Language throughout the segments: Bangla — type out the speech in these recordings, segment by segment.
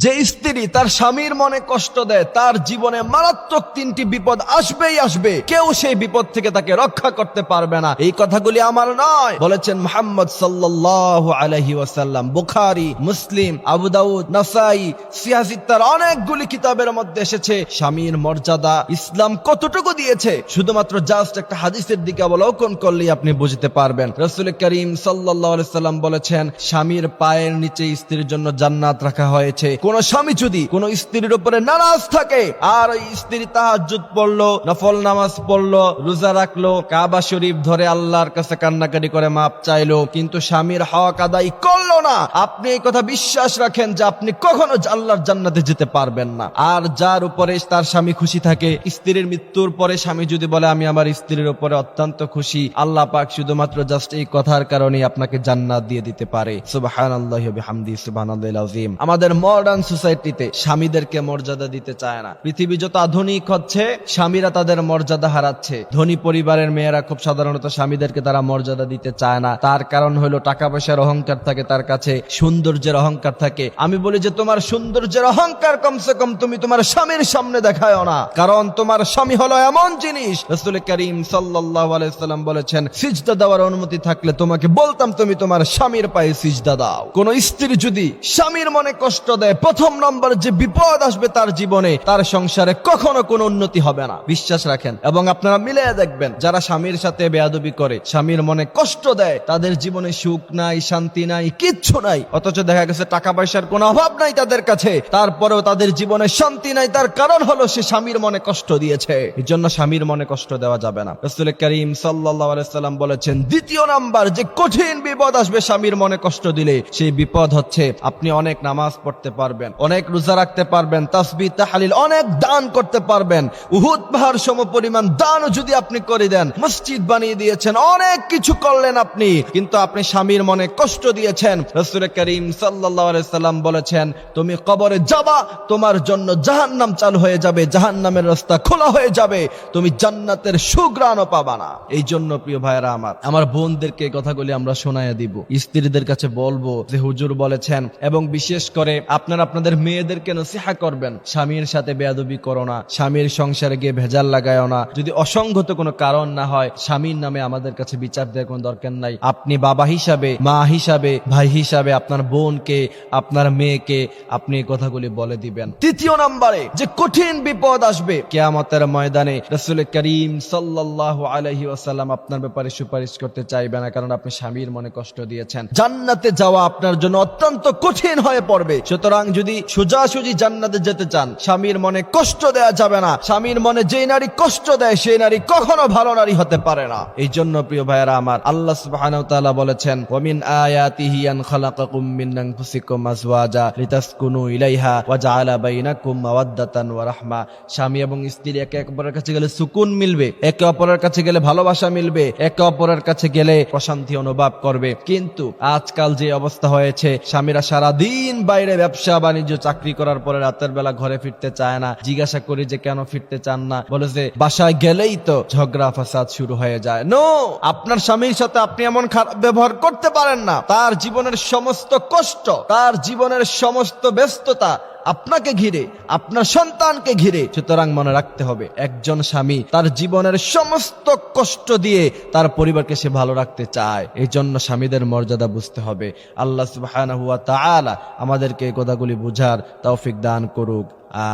যে স্ত্রী তার স্বামীর মনে কষ্ট দেয়, তার জীবনে মারাত্মক 3টি বিপদ আসবেই আসবে, কেউ সেই বিপদ থেকে তাকে রক্ষা করতে পারবে না। এই কথাগুলি আমার নয়, বলেছেন মুহাম্মদ সাল্লাল্লাহু আলাইহি ওয়াসাল্লাম। বুখারী, মুসলিম, আবু দাউদ, নাসাই, সিয়াসিত্তার অনেকগুলি কিতাবের মধ্যে এসেছে স্বামীর মর্যাদা ইসলাম কতটুকু দিয়েছে। শুধুমাত্র জাস্ট একটা হাদিসের দিকে অবলোকন করলেই আপনি বুঝতে পারবেন। রাসূল করিম সাল্লাল্লাহু আলাইহি ওয়াসাল্লাম বলেছেন, স্বামীর পায়ের নিচে স্ত্রীর জন্য জান্নাত রাখা হয়েছে। কোন স্বামী যদি কোন স্ত্রীর উপরে নারাজ থাকে, আর ওই স্ত্রী তাহাজ্জুদ পড়লো, নফল নামাজ পড়লো, রোজা রাখলো, কাবা শরীফ ধরে আল্লাহর কাছে কান্নাকাটি করে মাপ চাইলো, কিন্তু স্বামীর হক আদায় করলো না, আপনি এই কথা বিশ্বাস রাখেন যে আপনি কখনো আল্লাহর জান্নাতে যেতে পারবেন না। আর যার উপরে তার স্বামী খুশি থাকে, স্ত্রীর মৃত্যুর পরে স্বামী যদি বলে আমি আমার স্ত্রীর উপরে অত্যন্ত খুশি, আল্লাহ পাক শুধুমাত্র জাস্ট এই কথার কারণে আপনাকে জান্নাত দিয়ে দিতে পারে। সুবহানাল্লাহি ওয়া বিহামদিহি, সুবহানাল্লাহিল আযীম। আমাদের মডার্ন সোসাইটিতে স্বামীদেরকে মর্যাদা দিতে চায় না। পৃথিবী যত আধুনিক হচ্ছে, স্বামীরা তাদের মর্যাদা হারাচ্ছে। ধনী পরিবারের মেয়েরা খুব সাধারণত স্বামীদেরকে তারা মর্যাদা দিতে চায় না। তার কারণ হলো টাকা পয়সার অহংকার থাকে তার কাছে, সৌন্দর্যের অহংকার থাকে। আমি বলি যে তোমার সৌন্দর্যের অহংকার কমসে কম তুমি তোমার স্বামীর সামনে দেখায়ও না, কারণ তোমার স্বামী হলো এমন জিনিস, রাসূল করিম সাল্লাল্লাহু আলাইহি ওয়াসাল্লাম বলেছেন, সিজদা দেওয়ার অনুমতি থাকলে তোমাকে বলতাম তুমি তোমার স্বামীর পায়ে সিজদা দাও। কোন স্ত্রী যদি স্বামীর মনে কষ্ট দেয়, প্রথম নম্বর যে বিপদ আসবে তার জীবনে, তার সংসারে কখনো কোনো উন্নতি হবে না। বিশ্বাস রাখেন, এবং আপনারা মিলিয়ে দেখবেন যারা স্বামীর সাথে বেয়াদবি করে, স্বামীর মনে কষ্ট দেয়, তাদের জীবনে সুখ নাই, শান্তি নাই, কিচ্ছু নাই। অথচ দেখা গেছে টাকা পয়সার কোনো অভাব নাই তাদের কাছে, তারপরেও তাদের জীবনে শান্তি নাই। তার কারণ হলো সে স্বামীর মনে কষ্ট দিয়েছে। এই জন্য স্বামীর মনে কষ্ট দেওয়া যাবে না। রাসূল করিম সাল্লাল্লাহু আলাইহি ওয়াসাল্লাম বলেছেন, দ্বিতীয় নাম্বার যে কঠিন বিপদ আসবে স্বামীর মনে কষ্ট দিলে, সেই বিপদ হচ্ছে আপনি অনেক নামাজ পড়তে পারবেন, অনেক রোজা রাখতে পারবেন, তাসবিহ তাহলিল অনেক দান করতে পারবেন, উহুদ পাহাড় সমপরিমাণ দানও যদি আপনি করে দেন, মসজিদ বানিয়ে দিয়েছেন, অনেক কিছু করলেন আপনি, কিন্তু আপনি স্বামীর মনে কষ্ট দিয়েছেন। রাসূল করিম সাল্লাল্লাহু আলাইহি ওয়াসাল্লাম বলেছেন, তুমি কবরে যাবা, তোমার জন্য জাহান্নাম চালু হয়ে যাবে, জাহান্নামের রাস্তা খোলা হয়ে যাবে, তুমি জান্নাতের সুঘ্রাণও পাবা না। এই জন্য প্রিয় ভাইরা আমার বোনদেরকে এই কথাগুলি আমরা শোনায়া দিব, স্ত্রীদের কাছে বলবো যে হুজুর বলেছেন, এবং বিশেষ করে আপনারা আপনাদের মেয়েদেরকে নসিহত করবেন, স্বামীর সাথে বেয়াদবি করো না, স্বামীর সংসারে গিয়ে ভেজাল লাগায়ও না। যদি অসংগত কোনো কারণ না হয়, স্বামীর নামে আমাদের কাছে বিচার দেওয়ার কোনো দরকার নাই। আপনি বাবা হিসাবে, মা হিসাবে, ভাই হিসাবে আপনার বোনকে, আপনার মেয়েকে আপনি এই কথাগুলি বলে দিবেন। তৃতীয় নম্বরে যে কঠিন বিপদ আসবে কিয়ামতের ময়দানে, রাসূল করিম সাল্লাল্লাহু আলাইহি ওয়াসাল্লাম আপনার ব্যাপারে সুপারিশ করতে চাইবে না, কারণ আপনি স্বামীর মনে কষ্ট দিয়েছেন। জান্নাতে যাওয়া আপনার জন্য অত্যন্ত কঠিন হয়ে পড়বে। সুতরাং যদি সোজাসুজি জান্নাতে যেতে চান, স্বামীর মনে কষ্ট দেওয়া যাবে না। স্বামীর মনে যেই নারী কষ্ট দেয়, সেই নারী কখনো ভালো নারী হতে পারে না। এই জন্য প্রিয় ভাইয়েরা আমার, আল্লাহ সুবহানাহু ওয়া তাআলা বলেছেন, ওয়া মিন আয়াতিহি আন খালাকাকুম মিন আনফুসিকুম আজওয়াজা লিতাসকুনু ইলাইহা ওয়া জাআলা বাইনাকুম মাওয়াদ্দাতান ওয়া রাহমা। স্বামী এবং স্ত্রী একে অপরের কাছে গেলে সুকুন মিলবে, একে অপরের কাছে গেলে ভালোবাসা মিলবে, একে অপরের কাছে গেলে প্রশান্তি অনুভব করবে। কিন্তু আজকাল যে অবস্থা হয়েছে, স্বামীরা সারাদিন বাইরে ব্যবসা বাণিজ্য চাকরি করার পরে রাতের বেলা ঘরে ফিরতে চায় না। জিজ্ঞাসা করি যে কেন ফিরতে চান না, বলে যে বাসায় গেলেই তো ঝগড়া ফাসাদ শুরু হয়ে যায়। নো, আপনার স্বামীর সাথে আপনি এমন খারাপ ব্যবহার করতে পারেন না। তার জীবনের সমস্ত কষ্ট, তার জীবনের সমস্ত ব্যস্ততা আপনাকে ঘিরে, আপনার সন্তানকে ঘিরে। সুতরাং মনে রাখতে হবে, একজন স্বামী তার জীবনের সমস্ত কষ্ট দিয়ে তার পরিবারকে সে ভালো রাখতে চায়। এই জন্য স্বামীদের মর্যাদা বুঝতে হবে। আল্লাহ সুবহানাহু ওয়া তাআলা আমাদেরকে এই কথাগুলি বুঝার তৌফিক দান করুক।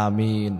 আমিন।